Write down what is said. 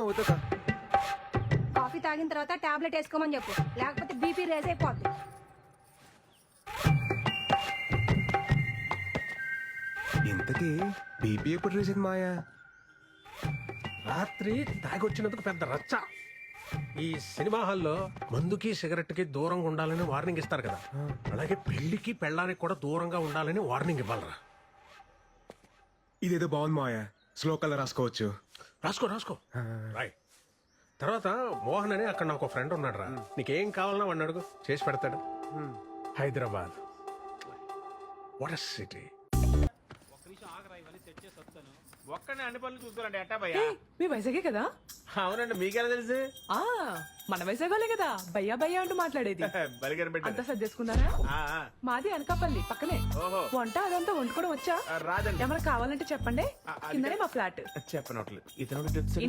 వద్దుకా. Coffee తాగిన తర్వాత tablet వేసుకోమని చెప్పు, లేకపోతే బీపీ రేజ్ అయిపోద్ది. ఇంతకీ బీపీ ఎప్పుడు రేసింది మాయా? రాత్రి తాగొచ్చినందుకు పెద్ద రచ్చ. ఈ సినిమా హాల్లో మందుకి సిగరెట్ కి దూరంగా ఉండాలని వార్నింగ్ ఇస్తారు కదా, అలాగే పెళ్లికి పెళ్ళానికి కూడా దూరంగా ఉండాలని వార్నింగ్ ఇవ్వాలరా. ఇదేదో బాగుంది మాయా, శ్లోకాలు రాసుకోవచ్చు. రాసుకో రాసుకో రాయ్. తర్వాత మోహన్ అని అక్కడ నాకు ఫ్రెండ్ ఉన్నాడు రా, నీకేం కావాలన్నా వాడిని అడుగు, చేసి పెడతాడు. Hyderabad what city. ఒక్కనే అన్ని పనులు చూసుకోవాలండి ఎట్టా భయ్యా? మీ వైజాగే కదా? అవునండి, మీకెలా తెలుసు? ఆ మన వైజాగ్లే కదా భయ్యా భయ్యా అంటూ మాట్లాడేది. బలిగారు అంతా పెట్టారు. సర్దేసుకున్నారా? ఆ, ఆ. మాది అనకాపల్లి పక్కనే. ఓహో. వంట అదంతా వండుకోవడం వచ్చా? రాదండి. ఏమైనా కావాలంటే చెప్పండి, కిందనే మా ఫ్లాట్. చెప్పనట్లేదు ఇతను